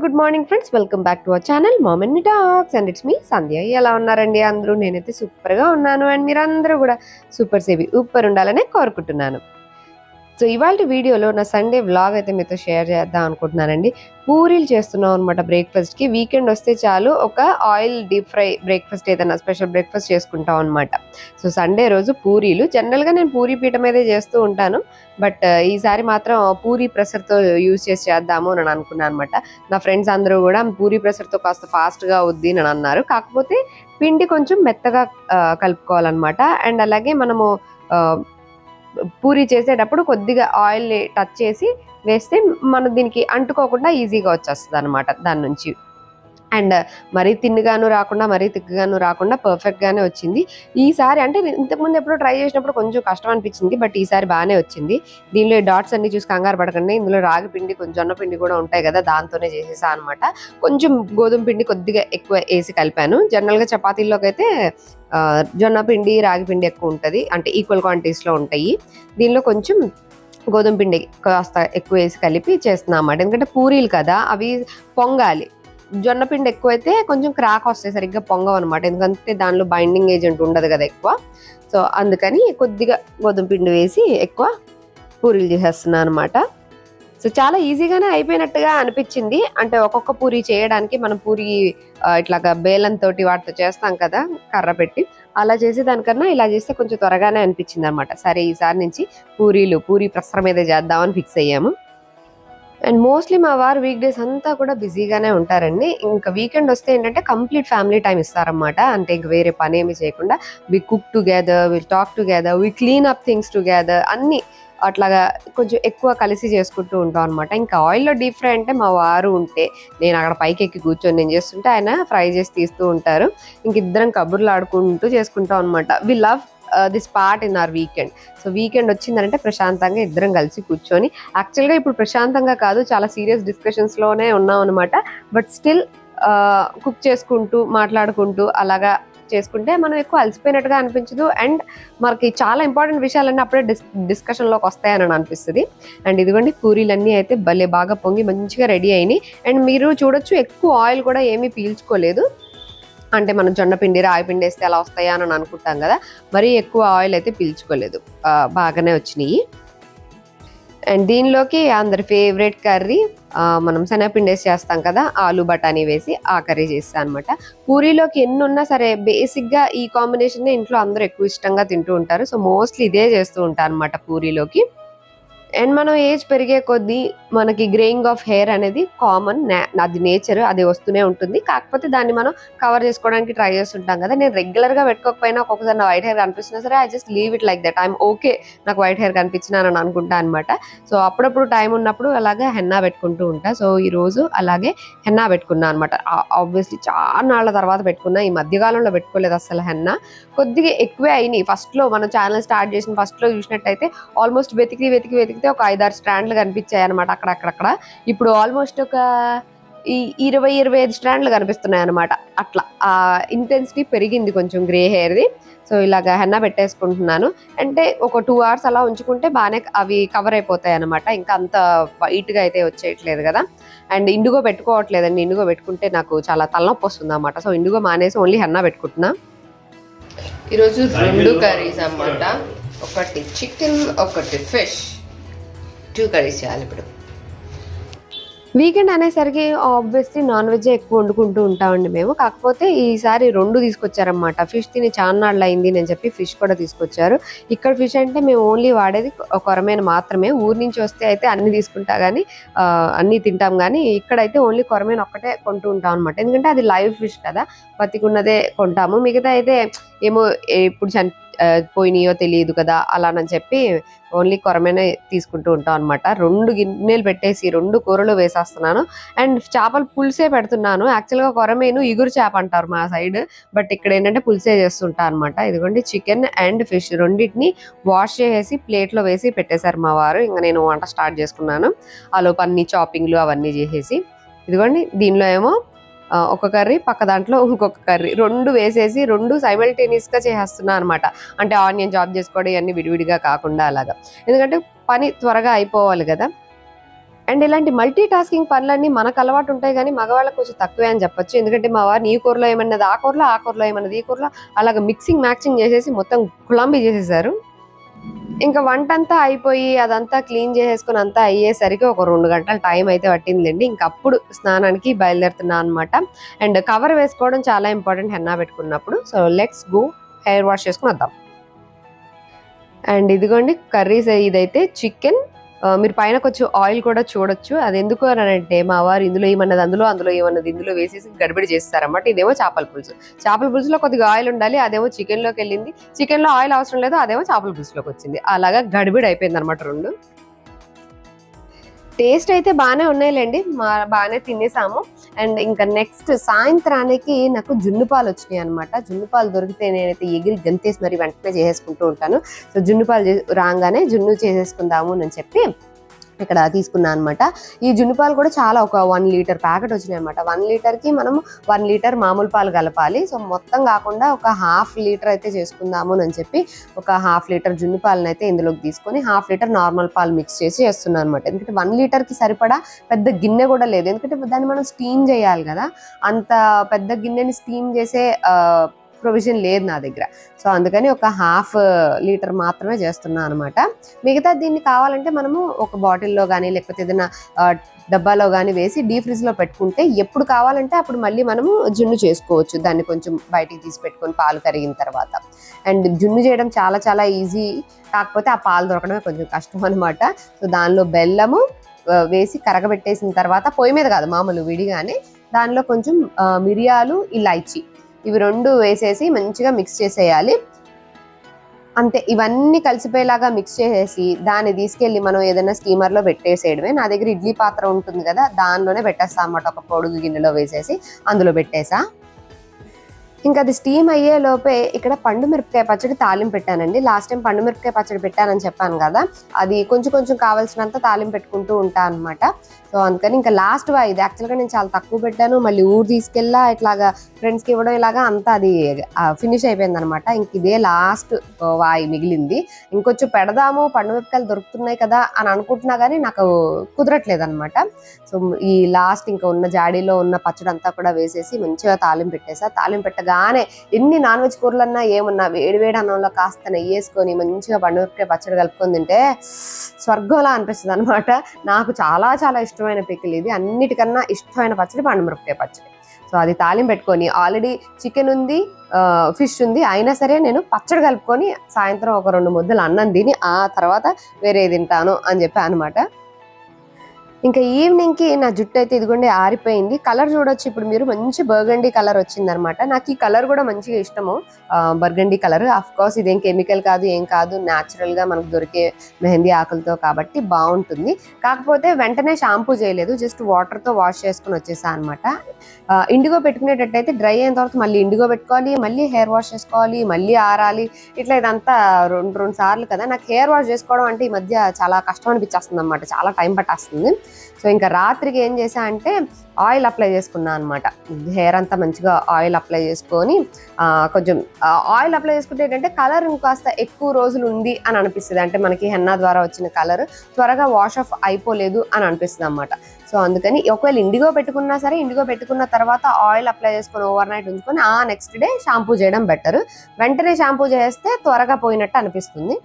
Good morning friends, welcome back to our channel mom and me talks and it's me Sandhya. ఎలా ఉన్నారండి అందరూ? నేనైతే సూపర్గా ఉన్నాను అండ్ మీరందరూ కూడా సూపర్ ఉండాలని కోరుకుంటున్నాను. సో ఇవాళ వీడియోలో నా సండే వ్లాగ్ అయితే మీతో షేర్ చేద్దాం అనుకుంటున్నానండి. పూరీలు చేస్తున్నాం అనమాట బ్రేక్ఫాస్ట్కి. వీకెండ్ వస్తే చాలు ఒక ఆయిల్ డీప్ ఫ్రై బ్రేక్ఫాస్ట్ ఏదైనా స్పెషల్ బ్రేక్ఫాస్ట్ చేసుకుంటాం అనమాట. సో సండే రోజు పూరీలు. జనరల్గా నేను పూరీ పీట మీదే చేస్తూ ఉంటాను, బట్ ఈసారి మాత్రం పూరీ ప్రెషర్తో యూజ్ చేసి చేద్దాము అని అనుకున్నాను అనమాట. నా ఫ్రెండ్స్ అందరూ కూడా పూరీ ప్రెషర్తో కాస్త ఫాస్ట్గా అవుద్ది అని అన్నారు. కాకపోతే పిండి కొంచెం మెత్తగా కలుపుకోవాలన్నమాట. అండ్ అలాగే మనము పూరీ చేసేటప్పుడు కొద్దిగా ఆయిల్ టచ్ చేసి వేస్తే మన దీనికి అంటుకోకుండా ఈజీగా వచ్చేస్తుంది అనమాట దాని నుంచి. అండ్ మరీ తిన్నుగాను రాకుండా మరీ తిక్కుగాను రాకుండా పర్ఫెక్ట్గానే వచ్చింది ఈసారి. అంటే ఇంతకుముందు ఎప్పుడో ట్రై చేసినప్పుడు కొంచెం కష్టం అనిపించింది, బట్ ఈసారి బాగానే వచ్చింది. దీనిలో డాట్స్ అన్ని చూసి కంగారు పడకండి. ఇందులో రాగి పిండి కొంచెం జొన్న పిండి కూడా ఉంటాయి కదా, దాంతోనే చేసేసా అనమాట. కొంచెం గోధుమ పిండి కొద్దిగా ఎక్కువ వేసి కలిపాను. జనరల్గా చపాతీల్లోకి అయితే జొన్న పిండి రాగి పిండి ఎక్కువ ఉంటుంది, అంటే ఈక్వల్ క్వాంటిటీస్లో ఉంటాయి. దీనిలో కొంచెం గోధుమ పిండి కాస్త ఎక్కువ వేసి కలిపి చేస్తున్నాం అన్నమాట. ఎందుకంటే పూరీలు కదా, అవి పొంగాలి. జొన్న పిండి ఎక్కువైతే కొంచెం క్రాక్ వస్తాయి, సరిగ్గా పొంగవు అనమాట. ఎందుకంటే దానిలో బైండింగ్ ఏజెంట్ ఉండదు కదా ఎక్కువ. సో అందుకని కొద్దిగా గోధుమ పిండి వేసి ఎక్కువ పూరీలు చేసేస్తున్నాను అనమాట. సో చాలా ఈజీగానే అయిపోయినట్టుగా అనిపించింది. అంటే ఒక్కొక్క పూరి చేయడానికి మనం పూరి ఇట్లాగా బేలంతో వాటితో చేస్తాం కదా కర్ర పెట్టి, అలా చేసేదానికన్నా ఇలా చేస్తే కొంచెం త్వరగానే అనిపించింది అనమాట. సరే ఈసారి నుంచి పూరీ ప్రసరం మీద చేద్దామని ఫిక్స్ అయ్యాము. అండ్ మోస్ట్లీ మా వారు వీక్ డేస్ అంతా కూడా బిజీగానే ఉంటారండి. ఇంకా వీకెండ్ వస్తే ఏంటంటే కంప్లీట్ ఫ్యామిలీ టైం ఇస్తారనమాట. అంటే ఇంక వేరే పని ఏమి చేయకుండా we cook together, we talk together, we clean up things together, అన్ని అట్లాగా కొంచెం ఎక్కువ కలిసి చేసుకుంటూ ఉంటాం అనమాట. ఇంకా ఆయిల్లో డీప్ ఫ్రై అంటే మా వారు ఉంటే నేను అక్కడ పైకి ఎక్కి కూర్చొని నేను చేస్తుంటే ఆయన ఫ్రై చేసి తీస్తూ ఉంటారు. ఇంక ఇద్దరం కబుర్లు ఆడుకుంటూ చేసుకుంటాం అనమాట. We love this part in our weekend. So weekend వచ్చిందంటే ప్రశాంతంగా ఇద్దరం కలిసి కూర్చొని, యాక్చువల్గా ఇప్పుడు ప్రశాంతంగా కాదు, చాలా సీరియస్ డిస్కషన్స్లోనే ఉన్నాం అనమాట. బట్ స్టిల్ కుక్ చేసుకుంటూ మాట్లాడుకుంటూ అలాగా చేసుకుంటే మనం ఎక్కువ అలసిపోయినట్టుగా అనిపించదు. అండ్ మనకి చాలా ఇంపార్టెంట్ విషయాలన్నీ అప్పుడే డిస్కషన్లోకి వస్తాయని అనిపిస్తుంది. అండ్ ఇదిగోండి పూరీలన్నీ అయితే భలే బాగా పొంగి మంచిగా రెడీ అయినాయి. అండ్ మీరు చూడొచ్చు ఎక్కువ ఆయిల్ కూడా ఏమీ పీల్చుకోలేదు. అంటే మనం జొన్న పిండి రాగి పిండి వేస్తే ఎలా వస్తాయా అని అనుకుంటాం కదా, మరీ ఎక్కువ ఆయిల్ అయితే పీల్చుకోలేదు, బాగానే వచ్చినాయి. అండ్ దీనిలోకి అందరి ఫేవరెట్ కర్రీ మనం శనగపిండి వేసి చేస్తాం కదా, ఆలు బఠానీ వేసి ఆ కర్రీ చేస్తాను అనమాట. పూరీలోకి ఎన్ని ఉన్నా సరే బేసిక్గా ఈ కాంబినేషన్ ఇంట్లో అందరూ ఎక్కువ ఇష్టంగా తింటూ ఉంటారు. సో మోస్ట్లీ ఇదే చేస్తూ ఉంటాను అనమాట పూరీలోకి. అండ్ మనం ఏజ్ పెరిగే కొద్దీ మనకి గ్రేయింగ్ ఆఫ్ హెయిర్ అనేది కామన్, అది నేచర్, అది వస్తూనే ఉంటుంది. కాకపోతే దాన్ని మనం కవర్ చేసుకోవడానికి ట్రై చేస్తుంటాం కదా. నేను రెగ్యులర్గా పెట్టుకోకపోయినా ఒక్కొక్కసారి నా వైట్ హెయిర్ కనిపిస్తున్నా సరే I just leave it like that. I'm okay నాకు వైట్ హెయిర్ కనిపించినానని అనుకుంటా అనమాట. సో అప్పుడప్పుడు టైం ఉన్నప్పుడు అలాగే హెన్నా పెట్టుకుంటూ ఉంటా. సో ఈరోజు అలాగే హెన్నా పెట్టుకున్నా అనమాట. ఆబ్వియస్లీ చాలా నాళ్ళ తర్వాత పెట్టుకున్నా, ఈ మధ్యకాలంలో పెట్టుకోలేదు అసలు. హెన్నా కొద్దిగా ఎక్కువే అయినాయి. ఫస్ట్లో మనం ఛానల్ స్టార్ట్ చేసిన ఫస్ట్లో చూసినట్టయితే ఆల్మోస్ట్ వెతికితే ఒక 5-6 స్ట్రాండ్లు కనిపించాయి అనమాట అక్కడక్కడ. ఇప్పుడు ఆల్మోస్ట్ ఒక 20-25 స్ట్రాండ్లు కనిపిస్తున్నాయి అనమాట. అట్లా ఆ ఇంటెన్సిటీ పెరిగింది కొంచెం గ్రే హెయిర్ది. సో ఇలాగ హెన్నా పెట్టేసుకుంటున్నాను. అంటే ఒక 2 hours అలా ఉంచుకుంటే బాగానే అవి కవర్ అయిపోతాయి అనమాట. ఇంకా అంత వైట్గా అయితే వచ్చేయట్లేదు కదా. And IndiGo పెట్టుకోవట్లేదండి. ఇండిగో పెట్టుకుంటే నాకు చాలా తలనొప్పి వస్తుంది అనమాట. సో ఇండిగో మానేసి ఓన్లీ హెన్నా పెట్టుకుంటున్నా. ఈరోజు 2 కర్రీస్ అన్నమాట. ఒకటి చికెన్, ఒకటి ఫిష్. 2 కర్రీస్ చేయాలి ఇప్పుడు. వీకెండ్ అనేసరికి ఆబ్వియస్లీ నాన్ వెజ్ ఎక్కువ వండుకుంటూ ఉంటామండి మేము. కాకపోతే ఈసారి 2 తీసుకొచ్చారనమాట. ఫిష్ తిని చాలా నాళ్ళు అయింది అని చెప్పి ఫిష్ కూడా తీసుకొచ్చారు. ఇక్కడ ఫిష్ అంటే మేము ఓన్లీ వాడేది కొరమేను మాత్రమే. ఊరి నుంచి వస్తే అయితే అన్ని తీసుకుంటా కానీ అన్నీ తింటాం, కానీ ఇక్కడైతే ఓన్లీ కొరమేను ఒక్కటే కొంటూ ఉంటాం అనమాట. ఎందుకంటే అది లైవ్ ఫిష్ కదా, బతికున్నదే కొంటాము. మిగతా అయితే ఏమో ఇప్పుడు పోయినాయో తెలియదు కదా అలానని చెప్పి ఓన్లీ కొరమేనే తీసుకుంటూ ఉంటాం అనమాట. 2 గిన్నెలు పెట్టేసి 2 కూరలు వేసేస్తున్నాను. అండ్ చేపల పులుసే పెడుతున్నాను. యాక్చువల్గా కొరమేను ఇగురు చేప అంటారు మా సైడ్, బట్ ఇక్కడ ఏంటంటే పులుసే చేస్తుంటా అనమాట. ఇదిగోండి చికెన్ అండ్ ఫిష్ రెండింటిని వాష్ చేసేసి ప్లేట్లో వేసి పెట్టేశారు మా వారు. ఇంకా నేను వంట స్టార్ట్ చేసుకున్నాను. ఆలోపు అన్ని చాపింగ్లు అవన్నీ చేసేసి. ఇదిగోండి దీనిలో ఏమో ఒక కర్రీ, పక్క దాంట్లో ఇంకొక కర్రీ, 2 వేసేసి 2 సైమల్టేనియస్గా చేసేస్తున్నా అనమాట. అంటే ఆనియన్ చాప్ చేసుకోవడం ఇవన్నీ విడివిడిగా కాకుండా అలాగా, ఎందుకంటే పని త్వరగా అయిపోవాలి కదా. అండ్ ఇలాంటి మల్టీ టాస్కింగ్ పనులన్నీ మనకు అలవాటు ఉంటాయి కానీ మగవాళ్ళకి కొంచెం తక్కువే అని చెప్పొచ్చు. ఎందుకంటే మా వారిని ఈ కూరలో ఏమన్నది ఆ కూరలో, ఆ కూరలో ఏమన్నది ఈ కూరలో, అలాగ మిక్సింగ్ మ్యాచింగ్ చేసేసి మొత్తం కుళంబి చేసేసారు. ఇంకా వంటంతా అయిపోయి అదంతా క్లీన్ చేసేసుకుని అంతా అయ్యేసరికి ఒక 2 గంటల టైం అయితే పట్టిందిలేండి. ఇంక అప్పుడు స్నానానికి బయలుదేరుతున్నా అనమాట. అండ్ కవర్ వేసుకోవడం చాలా ఇంపార్టెంట్ హెన్నా పెట్టుకున్నప్పుడు. So let's go hair wash చేసుకుని వద్దాం. అండ్ ఇదిగోండి కర్రీస్, ఇదైతే చికెన్. మీరు పైన కొంచెం ఆయిల్ కూడా చూడొచ్చు. అది ఎందుకు అని అంటే మా వారు ఇందులో ఏమన్నది అందులో, అందులో ఏమన్నది ఇందులో వేసేసి గడిబిడి చేస్తారన్నమాట. ఇదేమో చేపల పులుసు, చేపల పులుసులో కొద్దిగా ఆయిల్ ఉండాలి, అదేమో చికెన్లోకి వెళ్ళింది. చికెన్లో ఆయిల్ అవసరం లేదు, అదేమో చేపల పులుసులోకి వచ్చింది. అలాగా గడిబిడి అయిపోయింది అనమాట రెండు. టేస్ట్ అయితే బాగానే ఉన్నాయిలేండి, బాగానే తినేసాము. అండ్ ఇంకా నెక్స్ట్ సాయంత్రానికి నాకు జున్ను పాలు వచ్చినాయి అనమాట. జున్ను పాలు దొరికితే నేనైతే ఎగిరి గంతేసి మరి వెంటనే చేసేసుకుంటూ ఉంటాను. సో జున్ను పాలు రాగానే జున్ను చేసేసుకుందాము అని చెప్పి ఇక్కడ తీసుకున్నాను అనమాట. ఈ జున్ను పాలు కూడా చాలా ఒక 1 లీటర్ ప్యాకెట్ వచ్చినాయి అనమాట. 1 లీటర్కి మనము 1 లీటర్ మామూలు పాలు కలపాలి. సో మొత్తం కాకుండా ఒక 1/2 లీటర్ అయితే చేసుకుందాము అని చెప్పి ఒక 1/2 లీటర్ జున్ను పాలను అయితే ఇందులోకి తీసుకొని 1/2 లీటర్ నార్మల్ పాలు మిక్స్ చేసి చేస్తున్నాను అనమాట. ఎందుకంటే 1 లీటర్కి సరిపడా పెద్ద గిన్నె కూడా లేదు, ఎందుకంటే దాన్ని మనం స్టీమ్ చేయాలి కదా. అంత పెద్ద గిన్నెని స్టీమ్ చేసే ప్రొవిజన్ లేదు నా దగ్గర. సో అందుకని ఒక 1/2 లీటర్ మాత్రమే చేస్తున్నాను అనమాట. మిగతా దీన్ని కావాలంటే మనము ఒక బాటిల్లో కానీ లేకపోతే ఏదైనా డబ్బాలో కానీ వేసి డీప్ ఫ్రిడ్జ్లో పెట్టుకుంటే ఎప్పుడు కావాలంటే అప్పుడు మళ్ళీ మనము జున్ను చేసుకోవచ్చు. దాన్ని కొంచెం బయటికి తీసి పెట్టుకొని పాలు కరిగిన తర్వాత. అండ్ జున్ను చేయడం చాలా చాలా ఈజీ, కాకపోతే ఆ పాలు దొరకడమే కొంచెం కష్టం అనమాట. సో దానిలో బెల్లము వేసి కరగబెట్టేసిన తర్వాత పొయ్యి మీద కాదు మామూలు విడిగానే దానిలో కొంచెం మిరియాలు, ఇలాచీ ఇవి 2 వేసేసి మంచిగా మిక్స్ చేసేయాలి. అంతే, ఇవన్నీ కలిసిపోయేలాగా మిక్స్ చేసేసి దాన్ని తీసుకెళ్ళి మనం ఏదైనా స్టీమర్లో పెట్టేసేయడమే. నా దగ్గర ఇడ్లీ పాత్ర ఉంటుంది కదా, దానిలోనే పెట్టేస్తా అన్నమాట. ఒక పొడుగు గిన్నెలో వేసేసి అందులో పెట్టేసా. ఇంకా అది స్టీమ్ అయ్యే లోపే ఇక్కడ పండు మిరపకాయ పచ్చడి తాలింపు పెట్టానండి. లాస్ట్ టైం పండు మిరపకాయ పచ్చడి పెట్టానని చెప్పాను కదా, అది కొంచెం కొంచెం కావాల్సినంత తాలింపు పెట్టుకుంటూ ఉంటాను అనమాట. సో అందుకని ఇంకా లాస్ట్ ఇది యాక్చువల్గా నేను చాలా తక్కువ పెట్టాను, మళ్ళీ ఊరు తీసుకెళ్ళా, ఇట్లాగా ఫ్రెండ్స్కి ఇవ్వడం, ఇలాగా అంతా అది ఫినిష్ అయిపోయింది అనమాట. ఇంక ఇదే లాస్ట్ వాయి మిగిలింది. ఇంకొంచెం పెడదాము, పండు మిరపకాయలు దొరుకుతున్నాయి కదా అని అనుకుంటున్నా కానీ నాకు కుదరట్లేదు అనమాట. సో ఈ లాస్ట్ ఇంకా ఉన్న జాడీలో ఉన్న పచ్చడి అంతా కూడా వేసేసి మంచిగా తాలింపు పెట్టేసా. తాలింపు పెట్టగానే ఎన్ని నాన్ వెజ్ కూరలన్నా ఏమన్నా వేడి వేడి అన్నంలో కాస్త నెయ్యి వేసుకొని మంచిగా పండు మిరపకాయ పచ్చడి కలుపుకొని తింటే స్వర్గంలా అనిపిస్తుంది అనమాట. నాకు చాలా చాలా ఇష్టమైన పికిల్ ఇది. అన్నిటికన్నా ఇష్టమైన పచ్చడి పండు మిరపకాయ పచ్చడి. సో అది తాలింపు పెట్టుకొని, ఆల్రెడీ చికెన్ ఉంది, ఫిష్ ఉంది, అయినా సరే నేను పచ్చడి కలుపుకొని సాయంత్రం ఒక 2 ముద్దలు అన్నం తిని ఆ తర్వాత వేరే తింటాను అని చెప్పి అనమాట. ఇంకా ఈవినింగ్కి నా జుట్టు అయితే ఇదిగోండి ఆరిపోయింది. కలర్ చూడొచ్చు ఇప్పుడు మీరు, మంచి బర్గండీ కలర్ వచ్చింది అనమాట. నాకు ఈ కలర్ కూడా మంచిగా ఇష్టము, బర్గండీ కలర్. అఫ్ కోర్స్ ఇదేం కెమికల్ కాదు, ఏం కాదు, న్యాచురల్గా మనకు దొరికే మెహందీ ఆకులతో కాబట్టి బాగుంటుంది. కాకపోతే వెంటనే షాంపూ చేయలేదు, జస్ట్ వాటర్తో వాష్ చేసుకుని వచ్చేసా అనమాట. ఇండిగో పెట్టుకునేటట్టయితే డ్రై అయిన తర్వాత మళ్ళీ ఇండిగో పెట్టుకోవాలి, మళ్ళీ హెయిర్ వాష్ చేసుకోవాలి, మళ్ళీ ఆరాలి, ఇట్లా ఇదంతా 2 సార్లు కదా. నాకు హెయిర్ వాష్ చేసుకోవడం అంటే ఈ మధ్య చాలా కష్టం అనిపించేస్తుంది అనమాట, చాలా టైం పట్టేస్తుంది. సో ఇంకా రాత్రికి ఏం చేసా అంటే ఆయిల్ అప్లై చేసుకున్నాను అనమాట. హెయిర్ అంతా మంచిగా ఆయిల్ అప్లై చేసుకొని, కొంచెం ఆయిల్ అప్లై చేసుకుంటే ఏంటంటే కలర్ ఇంకాస్త ఎక్కువ రోజులు ఉంది అని అనిపిస్తుంది. అంటే మనకి హెన్నా ద్వారా వచ్చిన కలర్ త్వరగా వాష్ ఆఫ్ అయిపోలేదు అని అనిపిస్తుంది అనమాట. సో అందుకని ఒకవేళ ఇండిగో పెట్టుకున్నా సరే, ఇండిగో పెట్టుకున్న తర్వాత ఆయిల్ అప్లై చేసుకొని ఓవర్ నైట్ ఉంచుకొని నెక్స్ట్ డే షాంపూ చేయడం బెటర్. వెంటనే షాంపూ చేస్తే త్వరగా పోయినట్టు అనిపిస్తుంది.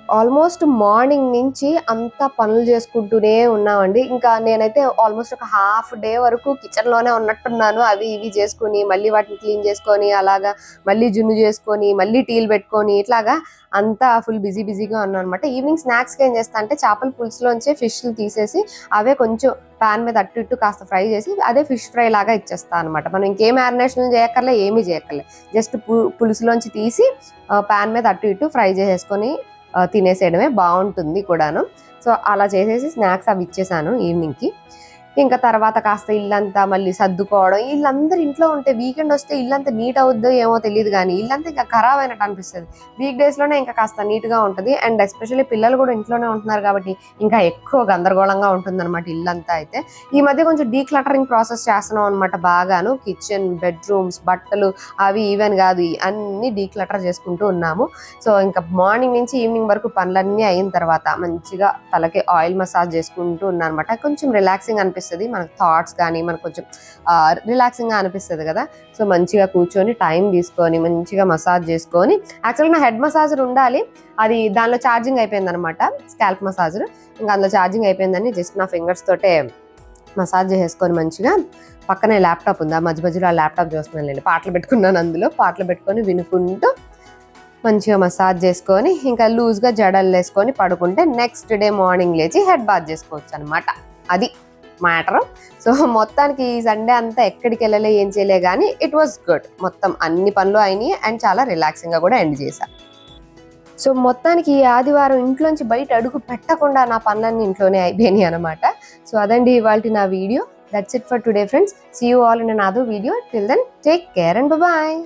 ఆల్మోస్ట్ మార్నింగ్ నుంచి అంతా పనులు చేసుకుంటూనే ఉన్నామండి. ఇంకా నేనైతే ఆల్మోస్ట్ ఒక హాఫ్ డే వరకు కిచెన్లోనే ఉన్నట్టున్నాను. అవి ఇవి చేసుకొని మళ్ళీ వాటిని క్లీన్ చేసుకొని, అలాగా మళ్ళీ జున్ను చేసుకొని, మళ్ళీ టీలు పెట్టుకొని, ఇట్లాగా అంతా ఫుల్ బిజీగా ఉన్నాను అనమాట. ఈవినింగ్ స్నాక్స్కి ఏం చేస్తా అంటే చేపల పులుసులోంచి ఫిష్లు తీసేసి అవే కొంచెం ప్యాన్ మీద అట్టు ఇట్టు కాస్త ఫ్రై చేసి అదే ఫిష్ ఫ్రై లాగా ఇచ్చేస్తాను అనమాట. మనం ఇంకేం మ్యారినేషన్ చేయక్కర్లే, ఏమీ చేయక్కర్లే, జస్ట్ పులుసులోంచి తీసి ప్యాన్ మీద అట్టు ఇట్టు ఫ్రై చేసేసుకొని తినేసేయడమే, బాగుంటుంది కూడాను. సో అలా చేసేసి స్నాక్స్ అవి ఇచ్చేసాను ఈవినింగ్కి. ఇంకా తర్వాత కాస్త ఇల్లంతా మళ్ళీ సర్దుకోవడం. వీళ్ళందరూ ఇంట్లో ఉంటే వీకెండ్ వస్తే ఇల్లంతా నీట్ అవుద్దో ఏమో తెలియదు కానీ ఇల్లంతా ఇంకా ఖరాబ్ అయినట్టు అనిపిస్తుంది. వీక్ డేస్లోనే ఇంకా కాస్త నీట్గా ఉంటుంది. అండ్ ఎస్పెషల్లీ పిల్లలు కూడా ఇంట్లోనే ఉంటున్నారు కాబట్టి ఇంకా ఎక్కువ గందరగోళంగా ఉంటుంది అనమాట ఇల్లంతా. అయితే ఈ మధ్య కొంచెం డీక్లటరింగ్ ప్రాసెస్ చేస్తున్నాం అనమాట బాగాను. కిచెన్, బెడ్రూమ్స్, బట్టలు అవి ఈవెన్ కాదు అన్నీ డీక్లటర్ చేసుకుంటూ ఉన్నాము. సో ఇంకా మార్నింగ్ నుంచి ఈవినింగ్ వరకు పనులన్నీ అయిన తర్వాత మంచిగా తలకి ఆయిల్ మసాజ్ చేసుకుంటూ ఉన్నాను అనమాట. కొంచెం రిలాక్సింగ్ అనిపిస్తుంది, మనకు థాట్స్ కానీ మనకు కొంచెం రిలాక్సింగ్గా అనిపిస్తుంది కదా. సో మంచిగా కూర్చొని టైం తీసుకొని మంచిగా మసాజ్ చేసుకొని, యాక్చువల్గా నా హెడ్ మసాజర్ ఉండాలి, అది దానిలో ఛార్జింగ్ అయిపోయింది అనమాట, స్కాల్ప్ మసాజర్. ఇంకా అందులో ఛార్జింగ్ అయిపోయిందని జస్ట్ నా ఫింగర్స్ తోటే మసాజ్ చేసుకొని మంచిగా పక్కనే ల్యాప్టాప్ ఉంది, ఆ మధ్య మధ్యలో ఆ ల్యాప్టాప్ చూస్తున్నాను, నేను పాటలు పెట్టుకున్నాను, అందులో పాటలు పెట్టుకొని వినుకుంటూ మంచిగా మసాజ్ చేసుకొని ఇంకా లూజ్గా జడలు వేసుకొని పడుకుంటే నెక్స్ట్ డే మార్నింగ్ లేచి హెడ్ బాత్ చేసుకోవచ్చు అనమాట. అది మ్యాటర్. సో మొత్తానికి ఈ సండే అంతా ఎక్కడికి వెళ్ళలే, ఏం చేయలే, కానీ ఇట్ వాస్ గుడ్. మొత్తం అన్ని పనులు అయినాయి అండ్ చాలా రిలాక్సింగ్గా కూడా ఎండ్ చేశాను. సో మొత్తానికి ఈ ఆదివారం ఇంట్లోంచి బయట అడుగు పెట్టకుండా నా పనులన్నీ ఇంట్లోనే అయిపోయినాయి అనమాట. సో అదండి ఇవాళ నా వీడియో. That's it for today friends. See you all in another video. Till then take care and bye.